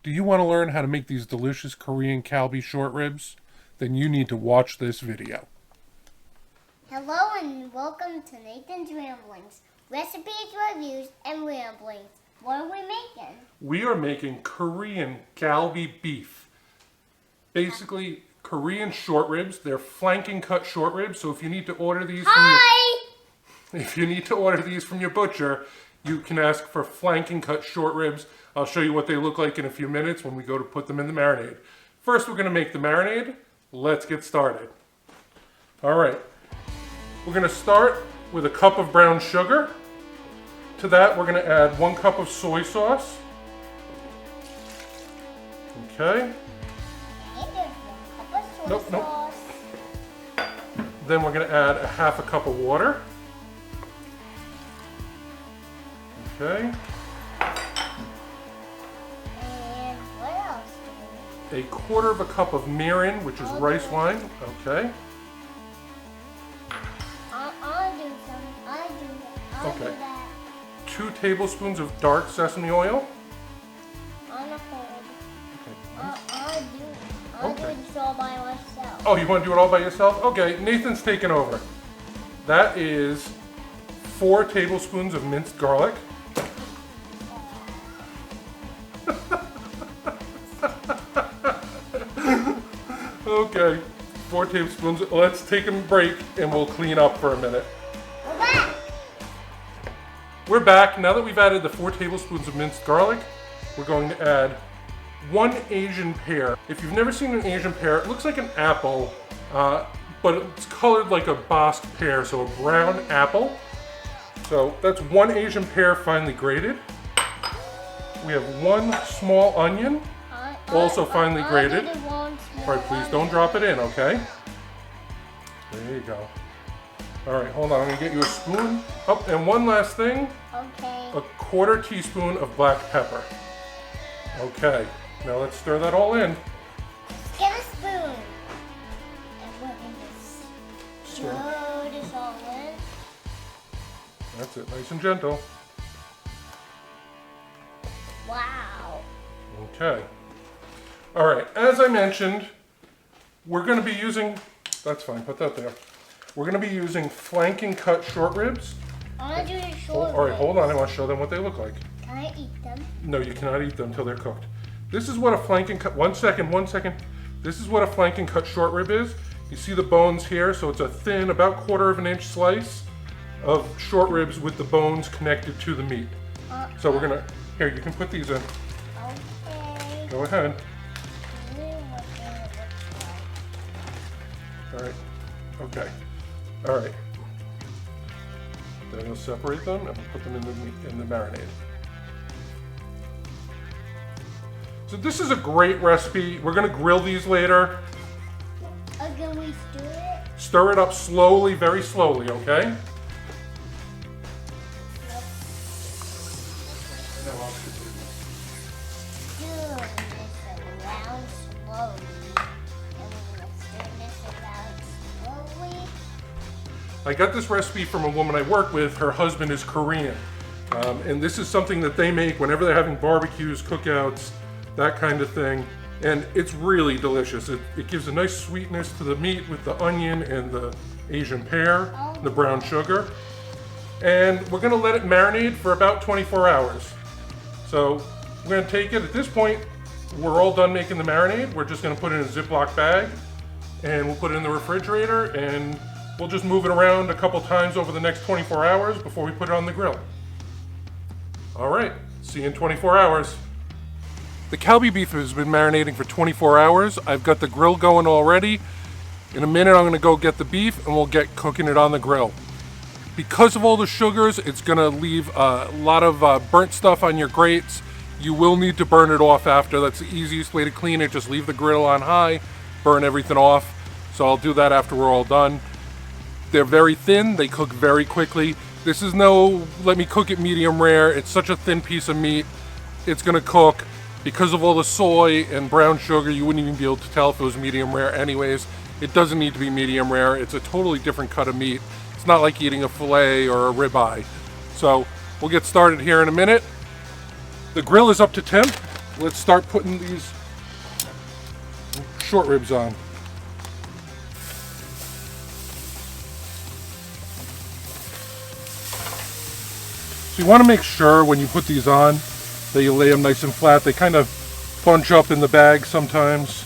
Do you want to learn how to make these delicious Korean Kalbi short ribs? Then you need to watch this video. Hello and welcome to Nathan's Ramblings. Recipes, reviews, and ramblings. What are we making? We are making Korean Kalbi beef. Basically, Korean short ribs. They're flanking cut short ribs, so if you need to order these from your butcher, you can ask for flanking cut short ribs. I'll show you what they look like in a few minutes when we go to put them in the marinade. First, we're going to make the marinade. Let's get started. All right. We're going to start with a cup of brown sugar. To that, we're going to add 1 cup of soy sauce. Okay. Nope. Then we're going to add a 1/2 cup of water. Okay. And what else do we need? 1/4 cup of mirin, which is rice wine. Okay. I'll do Okay. that. 2 tablespoons of dark sesame oil. On a hold. Okay. I'll do this all by myself. Oh, you want to do it all by yourself? Okay, Nathan's taking over. That is 4 tablespoons of minced garlic. Okay, 4 tablespoons. Let's take a break and we'll clean up for a minute. We're back. We're back. Now that we've added the 4 tablespoons of minced garlic, we're going to add 1 Asian pear. If you've never seen an Asian pear, it looks like an apple, but it's colored like a Basque pear, so a brown apple. So that's 1 Asian pear finely grated. We have 1 small onion, also finely grated. All right, please don't drop it in, okay? There you go. All right, hold on, I'm gonna get you a spoon. Oh, and one last thing. Okay. 1/4 teaspoon of black pepper. Okay, now let's stir that all in. Let's get a spoon. And we're gonna stir this all in. That's it, nice and gentle. Wow. Okay. All right, as I mentioned, we're gonna be using, that's fine, put that there. We're gonna be using flanking cut short ribs. I wanna do the short All right, ribs. hold on, I wanna show them what they look like. Can I eat them? No, you cannot eat them until they're cooked. This is what a flanking cut, one second. This is what a flanking cut short rib is. You see the bones here, so it's a thin, about 1/4 inch slice of short ribs with the bones connected to the meat. So we're gonna, here, you can put these in. Okay. Go ahead. See what it looks like. All right, okay, all right. Then we'll separate them and put them in the marinade. So this is a great recipe. We're gonna grill these later. Can we stir it? Stir it up slowly, very slowly, okay? Stir this around slowly. And we're gonna stir this around slowly. I got this recipe from a woman I work with. Her husband is Korean. And this is something that they make whenever they're having barbecues, cookouts, that kind of thing. And it's really delicious. It gives a nice sweetness to the meat with the onion and the Asian pear, the brown sugar. And we're gonna let it marinate for about 24 hours. So we're gonna take it, at this point, we're all done making the marinade. We're just gonna put it in a Ziploc bag and we'll put it in the refrigerator and we'll just move it around a couple times over the next 24 hours before we put it on the grill. All right, see you in 24 hours. The Kalbi beef has been marinating for 24 hours. I've got the grill going already. In a minute, I'm gonna go get the beef and we'll get cooking it on the grill. Because of all the sugars, it's gonna leave a lot of burnt stuff on your grates. You will need to burn it off after. That's the easiest way to clean it. Just leave the grill on high, burn everything off. So I'll do that after we're all done. They're very thin, they cook very quickly. This is no, let me cook it medium rare. It's such a thin piece of meat. It's gonna cook. Because of all the soy and brown sugar, you wouldn't even be able to tell if it was medium rare anyways. It doesn't need to be medium rare. It's a totally different cut of meat. It's not like eating a filet or a ribeye. So we'll get started here in a minute. The grill is up to temp. let's start putting these short ribs on. So you want to make sure when you put these on that you lay them nice and flat. They kind of bunch up in the bag sometimes.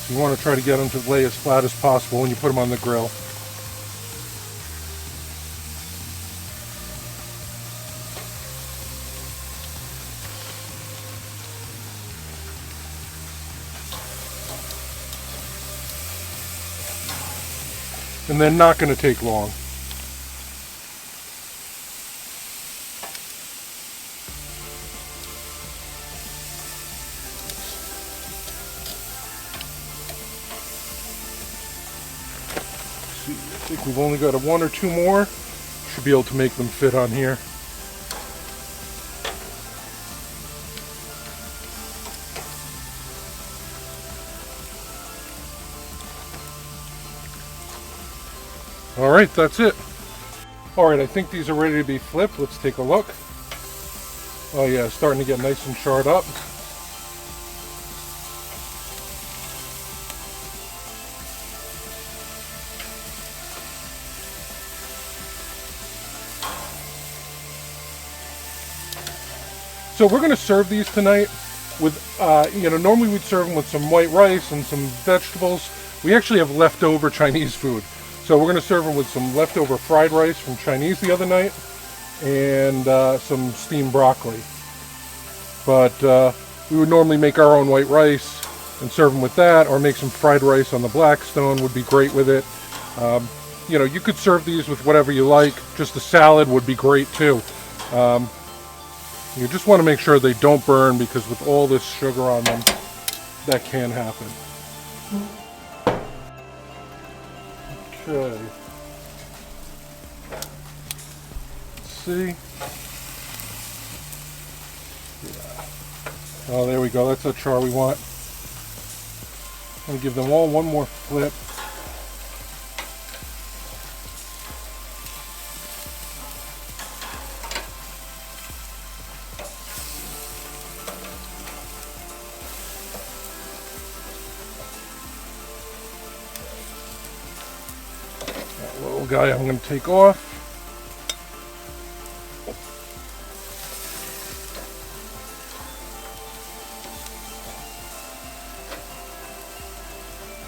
So you want to try to get them to lay as flat as possible when you put them on the grill. And they're not going to take long. See, I think we've only got one or two more. Should be able to make them fit on here. All right, that's it. All right, I think these are ready to be flipped. Let's take a look. Oh yeah, it's starting to get nice and charred up. So we're going to serve these tonight with, normally we'd serve them with some white rice and some vegetables. We actually have leftover Chinese food. So we're going to serve them with some leftover fried rice from Chinese the other night and some steamed broccoli. But we would normally make our own white rice and serve them with that, or make some fried rice on the Blackstone would be great with it. You could serve these with whatever you like. Just a salad would be great too. You just want to make sure they don't burn, because with all this sugar on them, that can happen. Okay. Let's see. Yeah. Oh, there we go. That's the char we want. I'm going to give them all one more flip. Little guy I'm going to take off.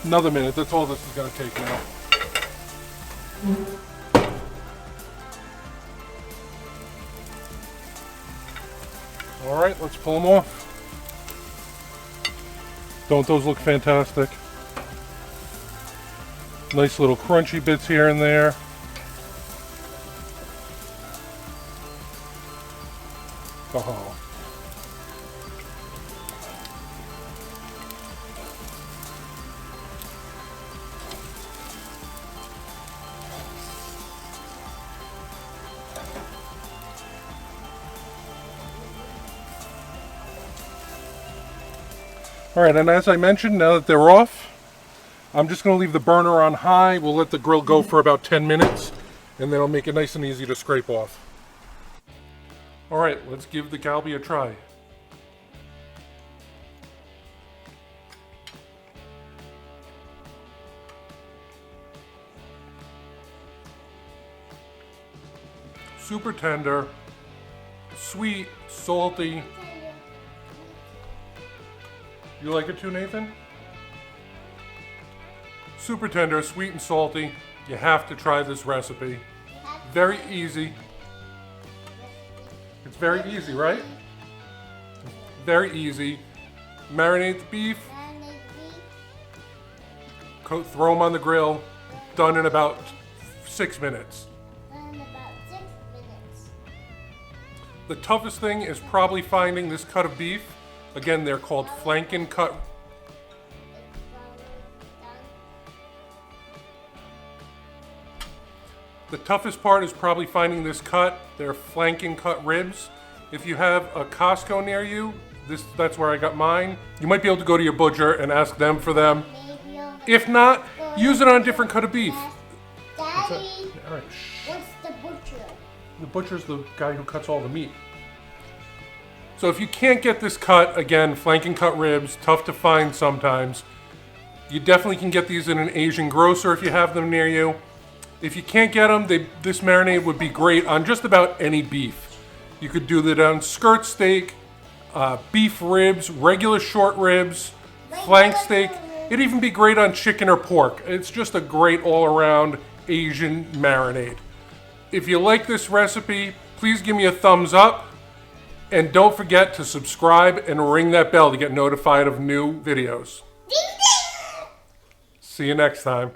Another minute, that's all this is going to take now. Alright, let's pull them off. Don't those look fantastic? Nice little crunchy bits here and there. Oh. All right, and as I mentioned, now that they're off, I'm just going to leave the burner on high. We'll let the grill go for about 10 minutes, and then I'll make it nice and easy to scrape off. All right, let's give the Kalbi a try. Super tender, sweet, salty. You like it too, Nathan? Super tender, sweet and salty. You have to try this recipe. Very easy. It's very easy, right? Very easy. Marinate the beef. Throw them on the grill. Done in about 6 minutes. The toughest thing is probably finding this cut of beef. Again, they're called Flanken cut. The toughest part is probably finding this cut. They're Flanken cut ribs. If you have a Costco near you, that's where I got mine. You might be able to go to your butcher and ask them for them. If not, use it on a different cut of beef. Daddy, All right. what's the butcher? The butcher's the guy who cuts all the meat. So if you can't get this cut, again, flanken cut ribs, tough to find sometimes. You definitely can get these in an Asian grocer if you have them near you. If you can't get them, this marinade would be great on just about any beef. You could do that on skirt steak, beef ribs, regular short ribs, flank steak. It'd even be great on chicken or pork. It's just a great all-around Asian marinade. If you like this recipe, please give me a thumbs up. And don't forget to subscribe and ring that bell to get notified of new videos. Ding ding! See you next time.